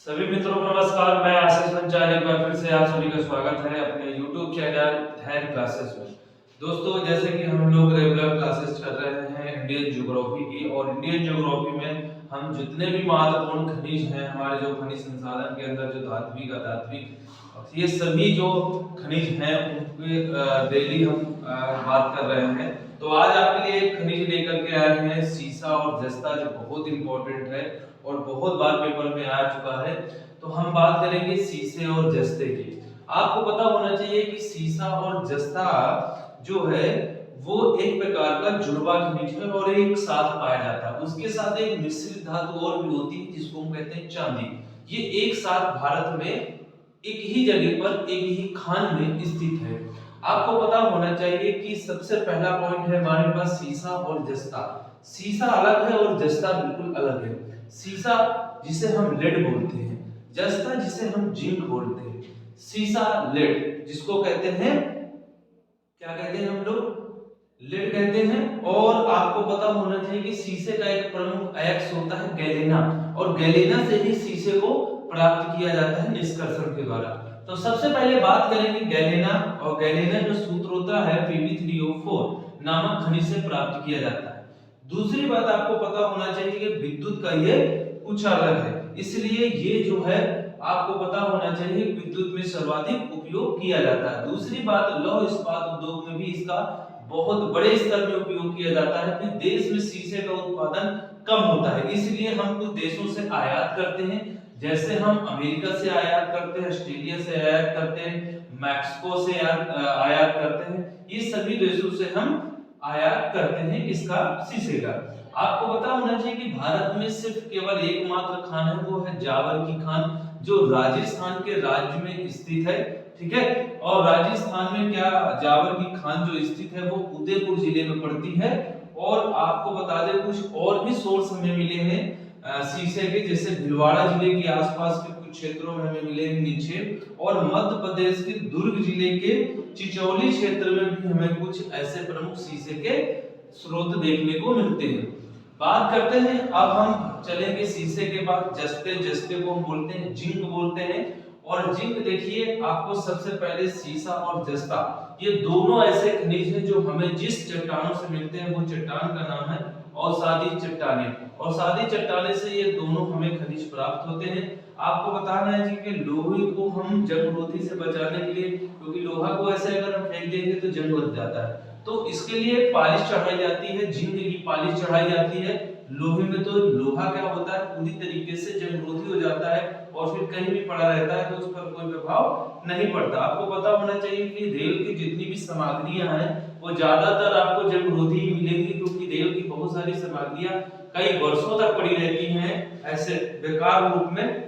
सभी मित्रों को नमस्कार। मैं आशीष पंचाल एक बार फिर से आप सभी का स्वागत है अपने YouTube चैनल धैर्य क्लासेस में। दोस्तों, जैसे कि हम लोग रेगुलर क्लासेस कर रहे हैं इंडियन ज्योग्राफी की, और इंडियन ज्योग्राफी में हम जितने भी महत्वपूर्ण खनिज हैं, हमारे जो खनिज संसाधन के अंदर जो धात्विक अधात्विक ये सभी जो खनिज हैं उनके डेली हम बात कर रहे हैं। तो आज आपके लिए एक खनिज लेकर के आए हैं सीसा और जस्ता, जो बहुत इंपॉर्टेंट है और बहुत बार पेपर में आ चुका है। तो हम बात करेंगे सीसे और जस्ते की। आपको पता होना चाहिए कि सीसा और जस्ता जो है वो एक प्रकार का जुड़वा खनिज है और एक साथ पाया जाता है। उसके साथ एक मिश्रित धातु और भी होती है जिसको हम कहते हैं चांदी। ये एक साथ भारत में एक ही जगह पर एक ही खान में स्थित है। आपको पता होना चाहिए कि सबसे पहला पॉइंट है हमारे पास सीसा और जस्ता। सीसा अलग है और जस्ता बिल्कुल अलग है। सीसा जिसे हम लेड बोलते हैं, जस्ता जिसे हम जिंक बोलते हैं। सीसा लेड जिसको कहते हैं, क्या कहते हैं हम लोग, लेड कहते हैं। और आपको पता होना चाहिए कि सीसे का एक प्रमुख अयस्क होता है गैलेना, और गैलेना से ही सीसे को प्राप्त किया जाता है निष्कर्षण के द्वारा। तो सबसे पहले बात करेंगे गैलेना, और गैलेना जो सूत्र होता है Pb3O4 नामक खनिज से प्राप्त किया जाता है। दूसरी बात आपको पता होना चाहिए कि विद्युत का ये कुछ अलग है, इसलिए ये जो है आपको पता होना चाहिए विद्युत में सर्वाधिक उपयोग किया जाता है। दूसरी बात, लौह इस्पात उद्योग में भी इसका बहुत बड़े स्तर में उपयोग किया जाता है। फिर देश में शीशे का उत्पादन कम होता है, इसलिए हम कुछ देशों से आयात करते हैं। जैसे हम अमेरिका से आयात करते हैं, ऑस्ट्रेलिया से आयात करते हैं, मैक्सिको से आयात करते हैं। ये सभी देशों से हम आयात करते हैं इसका, शीशे का। आपको पता होना चाहिए कि भारत में सिर्फ केवल एकमात्र खान है, वो है जावर की खान, जो राजस्थान के राज्य में स्थित है। ठीक है, और राजस्थान में क्या जावर की खान जो स्थित है वो उदयपुर जिले में पड़ती है। और आपको बता दें कुछ और भी सोर्स हमें मिले हैं शीशे के, जैसे भीलवाड़ा जिले के आसपास के कुछ क्षेत्रों में हमें मिले नीचे, और मध्य प्रदेश के दुर्ग जिले के चिचौली क्षेत्र में भी हमें कुछ ऐसे प्रमुख शीशे के स्रोत देखने को मिलते हैं। बात करते हैं, अब हम चलेंगे शीशे के बाद जस्ते। जस्ते को हम बोलते हैं जिंक बोलते हैं। और जिंक देखिए, आपको सबसे पहले सीसा और जस्ता ये दोनों ऐसे खनिज हैं जो हमें जिस चट्टानों से मिलते हैं वो चट्टान का नाम है अवसादी चट्टानें। अवसादी चट्टाने से ये दोनों हमें खनिज प्राप्त होते हैं। आपको बताना है जी कि लोहे को हम जंगरोधी से बचाने के लिए, क्योंकि लोहा को ऐसे अगर हम फेंक देंगे तो जंग लग जाता है, तो इसके लिए पालिश चढ़ाई जाती है, जिंक की पालिश चढ़ाई जाती है। लोहे में तो लोहा क्या होता है, पूरी तरीके से जंगरोधी हो जाता है और फिर कहीं भी पड़ा रहता है तो उस पर कोई प्रभाव नहीं पड़ता। आपको पता होना चाहिए कि रेल की जितनी भी सामग्रियां हैं वो ज्यादातर आपको जंगरोधी ही मिलेंगी, क्योंकि रेल की बहुत सारी सामग्रियां कई वर्षों तक पड़ी रहती हैं ऐसे बेकार रूप में,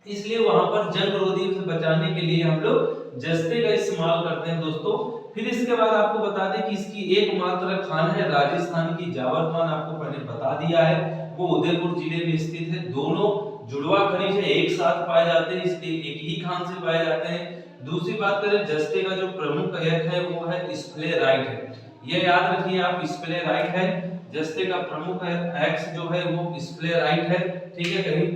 इसलिए वहां पर जंगरोधी से बचाने के लिए हम लोग जस्ते का इस्तेमाल करते हैं दोस्तों। फिर इसके बाद आपको बता दें कि इसकी एकमात्र खान है राजस्थान की जावर खान, आपको मैंने बता दिया है, वो उदयपुर जिले में स्थित है। दोनों जुड़वा खनिज है, एक साथ पाए जाते हैं, इसलिए एक ही खान से पाए जाते हैं। दूसरी बात करें जस्ते का जो प्रमुख अयस्क है वो है स्प्लेराइट है। ये याद रखिए आप, स्प्लेराइट है जस्ते का प्रमुख अयस्क जो है वो स्प्लेराइट है। ठीक है, कहीं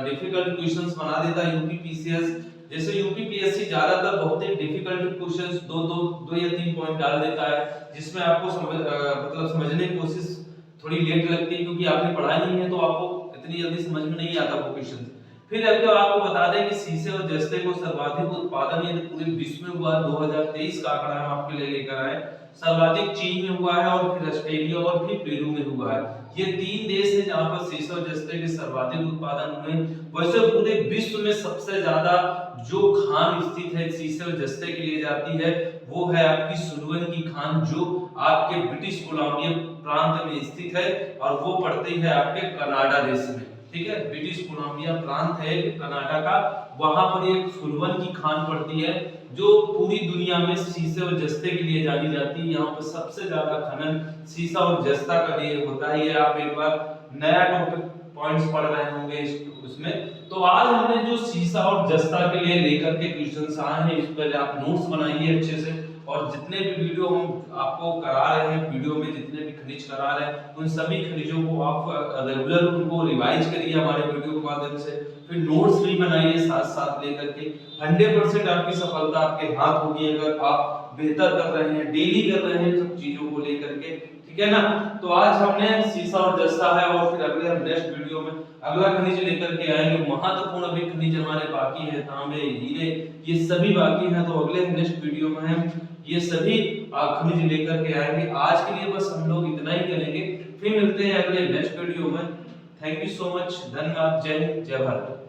डिफिकल्ट क्वेश्चंस बना देता यूपीपीसीएस, जैसे यूपीपीएससी ज्यादातर बहुत ही डिफिकल्ट क्वेश्चंस दो या तीन पॉइंट डाल देता है, जिसमें आपको मतलब समझने की कोशिश थोड़ी लेट लगती है, क्योंकि आपने पढ़ा नहीं है तो आपको इतनी जल्दी समझ में नहीं आता वो क्वेश्चन। फिर आपको बता दें कि शीशे और जस्ते को सर्वाधिक उत्पादन यदि पूरे विश्व में हुआ 2023 का आंकड़ा हम आपके लिए लेकर आए, सर्वाधिक चीन में हुआ है और फिर ऑस्ट्रेलिया और फिर पेरू में हुआ है। ये तीन देश हैं जहां पर शीशे और जस्ते के सर्वाधिक उत्पादन हुए। वैसे पूरे विश्व में सबसे ज्यादा जो खान स्थित है शीशे और जस्ते के लिए जाती है वो है आपकी सुलवन की खान, जो आपके ब्रिटिश कोलंबिया प्रांत में स्थित है, और वो पड़ती है आपके कनाडा देश में। ठीक है, ब्रिटिश कोलंबिया प्रांत है कनाडा का, वहां पर एक सुलवन की खान पड़ती है जो पूरी दुनिया में शीशे और जस्ते के लिए जानी जाती है। यहाँ पर सबसे ज्यादा खनन शीशा और जस्ता का लिए होता है। ये आप एक बार नया टॉपिक पॉइंट्स पढ़ रहे होंगे उसमें। तो आज हमने जो शीशा और जस्ता के लिए लेकर के क्वेश्चंस आए हैं, इस पर आप नोट्स बनाइए अच्छे से, और जितने भी वीडियो हम आपको करा रहे हैं, वीडियो में जितने भी खनिज करा रहे हैं, उन सभी खनिजों को आप रेगुलर उनको रिवाइज करिए हमारे वीडियो के माध्यम से, फिर नोट्स भी बनाइए साथ साथ लेकर के। 100% आपकी सफलता आपके हाथ होगी अगर आप बेहतर कर रहे हैं, डेली कर रहे हैं सब चीजों को लेकर के, ठीक है ना। तो आज हमने सीसा और जस्ता है, और फिर अगले हम नेक्स्ट वीडियो में अगला खनिज लेकर के आएंगे। महत्वपूर्ण अभी खनिज हमारे बाकी है, तांबे, हीरे, ये सभी बाकी हैं, तो अगले नेक्स्ट वीडियो में हम ये सभी खनिज लेकर के आएंगे। आज के लिए बस हम लोग इतना ही करेंगे, फिर मिलते हैं अगले नेक्स्ट वीडियो में। थैंक यू सो मच, धन्यवाद, जय हिंद, जय भारत।